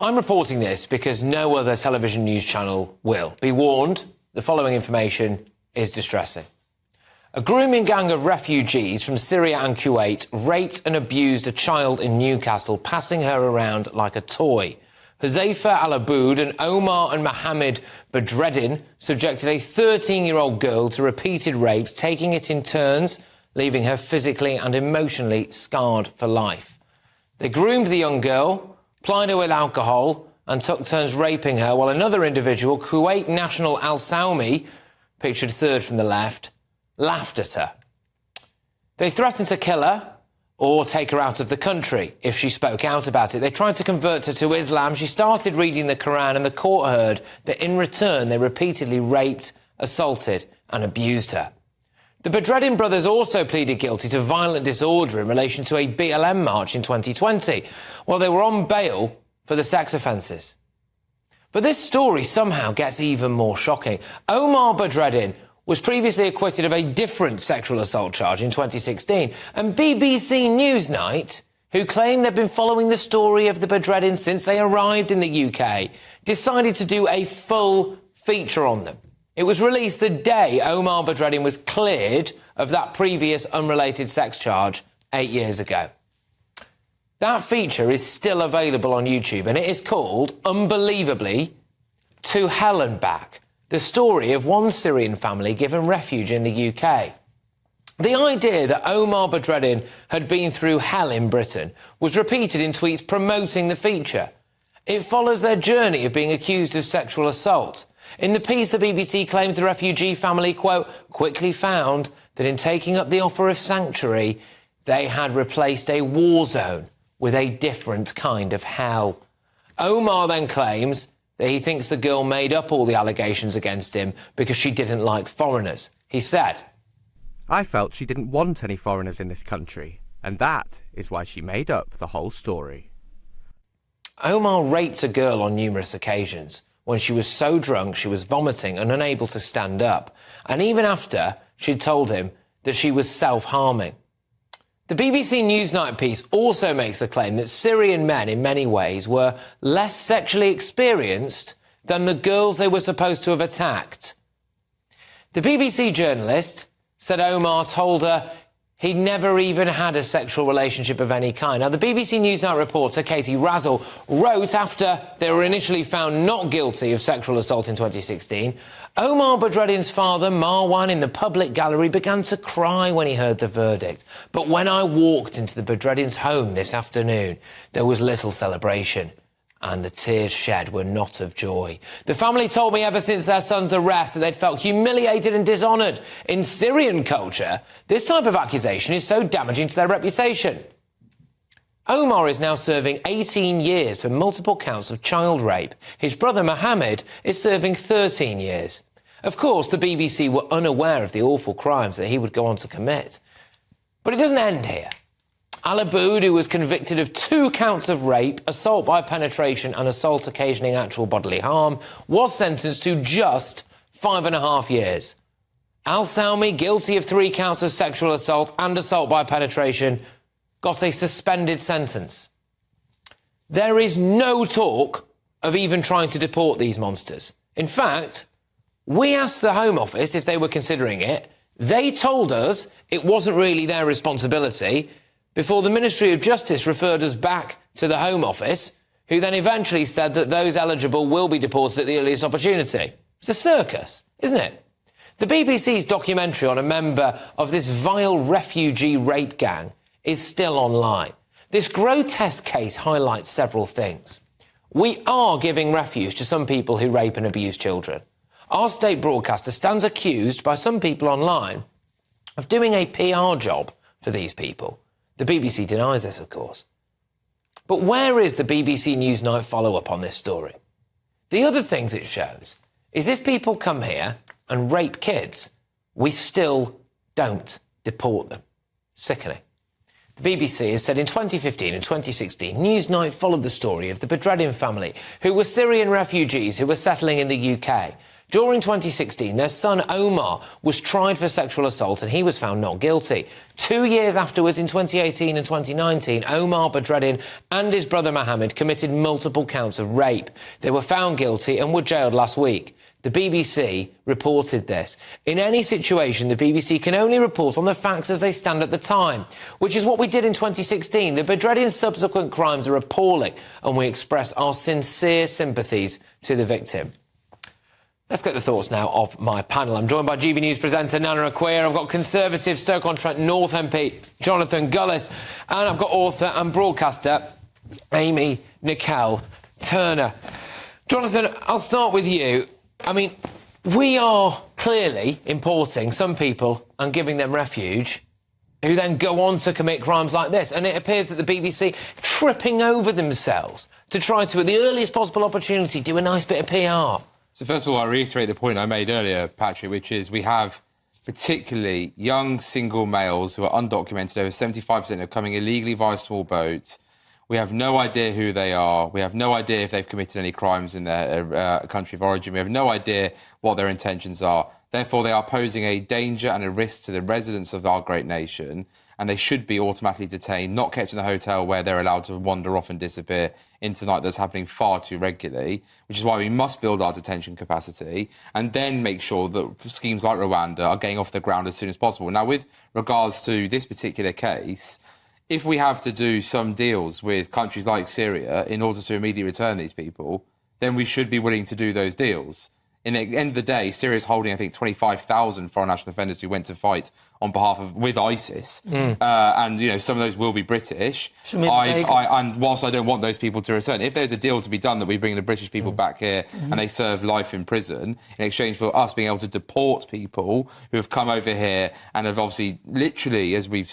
I'm reporting this because no other television news channel will. Be warned, the following information is distressing. A grooming gang of refugees from Syria and Kuwait raped and abused a child in Newcastle, passing her around like a toy. Huzaifa Al-Aboud and Omar and Mohammed Badreddin subjected a 13-year-old girl to repeated rapes, taking it in turns, leaving her physically and emotionally scarred for life. They groomed the young girl, plied her with alcohol and took turns raping her, while another individual, Kuwait national Al-Saumi, pictured third from the left, laughed at her. They threatened to kill her or take her out of the country if she spoke out about it. They tried to convert her to Islam. She started reading the Quran, and the court heard that in return they repeatedly raped, assaulted and abused her. The Badreddin brothers also pleaded guilty to violent disorder in relation to a BLM march in 2020, while they were on bail for the sex offences. But this story somehow gets even more shocking. Omar Badreddin was previously acquitted of a different sexual assault charge in 2016, and BBC Newsnight, who claim they've been following the story of the Badreddins since they arrived in the UK, decided to do a full feature on them. It was released the day Omar Badreddin was cleared of that previous unrelated sex charge 8 years ago. That feature is still available on YouTube, and it is called, unbelievably, To Hell and Back, the story of one Syrian family given refuge in the UK. The idea that Omar Badreddin had been through hell in Britain was repeated in tweets promoting the feature. It follows their journey of being accused of sexual assault. In the piece, the BBC claims the refugee family, quote, quickly found that in taking up the offer of sanctuary, they had replaced a war zone with a different kind of hell. Omar then claims that he thinks the girl made up all the allegations against him because she didn't like foreigners. He said, I felt she didn't want any foreigners in this country, and that is why she made up the whole story. Omar raped a girl on numerous occasions when she was so drunk she was vomiting and unable to stand up, and even after she'd told him that she was self-harming. The BBC Newsnight piece also makes the claim that Syrian men in many ways were less sexually experienced than the girls they were supposed to have attacked. The BBC journalist said Omar told her he'd never even had a sexual relationship of any kind. Now, the BBC Newsnight reporter, Katie Razzle, wrote after they were initially found not guilty of sexual assault in 2016, Omar Badreddin's father, Marwan, in the public gallery, began to cry when he heard the verdict. But when I walked into the Badreddins' home this afternoon, there was little celebration, and the tears shed were not of joy. The family told me ever since their son's arrest that they'd felt humiliated and dishonoured. In Syrian culture, this type of accusation is so damaging to their reputation. Omar is now serving 18 years for multiple counts of child rape. His brother Mohammed is serving 13 years. Of course, the BBC were unaware of the awful crimes that he would go on to commit. But it doesn't end here. Al-Aboud, who was convicted of 2 counts of rape, assault by penetration and assault occasioning actual bodily harm, was sentenced to just 5.5 years. Al-Saumi, guilty of 3 counts of sexual assault and assault by penetration, got a suspended sentence. There is no talk of even trying to deport these monsters. In fact, we asked the Home Office if they were considering it. They told us it wasn't really their responsibility before the Ministry of Justice referred us back to the Home Office, who then eventually said that those eligible will be deported at the earliest opportunity. It's a circus, isn't it? The BBC's documentary on a member of this vile refugee rape gang is still online. This grotesque case highlights several things. We are giving refuge to some people who rape and abuse children. Our state broadcaster stands accused by some people online of doing a PR job for these people. The BBC denies this, of course. But where is the BBC Newsnight follow-up on this story? The other things it shows is if people come here and rape kids, we still don't deport them. Sickening. The BBC has said in 2015 and 2016, Newsnight followed the story of the Badreddin family, who were Syrian refugees who were settling in the UK. During 2016, their son Omar was tried for sexual assault and he was found not guilty. 2 years afterwards, in 2018 and 2019, Omar Badreddin and his brother Mohammed committed multiple counts of rape. They were found guilty and were jailed last week. The BBC reported this. In any situation, the BBC can only report on the facts as they stand at the time, which is what we did in 2016. The Badreddin's subsequent crimes are appalling, and we express our sincere sympathies to the victim. Let's get the thoughts now of my panel. I'm joined by GB News presenter Nana Acquia. I've got Conservative Stoke-on-Trent North MP Jonathan Gullis, and I've got author and broadcaster Amy Nicole Turner. Jonathan, I'll start with you. I mean, we are clearly importing some people and giving them refuge who then go on to commit crimes like this. And it appears that the BBC tripping over themselves to try to, at the earliest possible opportunity, do a nice bit of PR. So first of all, I reiterate the point I made earlier, Patrick, which is we have particularly young single males who are undocumented. Over 75% are coming illegally via small boats. We have no idea who they are. We have no idea if they've committed any crimes in their country of origin. We have no idea what their intentions are. Therefore, they are posing a danger and a risk to the residents of our great nation, and they should be automatically detained, not kept in the hotel where they're allowed to wander off and disappear into the night. That's happening far too regularly, which is why we must build our detention capacity and then make sure that schemes like Rwanda are getting off the ground as soon as possible. Now, with regards to this particular case, if we have to do some deals with countries like Syria in order to immediately return these people, then we should be willing to do those deals. In the end of the day, Syria is holding, I think, 25,000 foreign national offenders who went to fight on behalf of with ISIS, and you know some of those will be British. And whilst I don't want those people to return, if there's a deal to be done that we bring the British people back here and they serve life in prison in exchange for us being able to deport people who have come over here and have obviously, literally, as we've seen.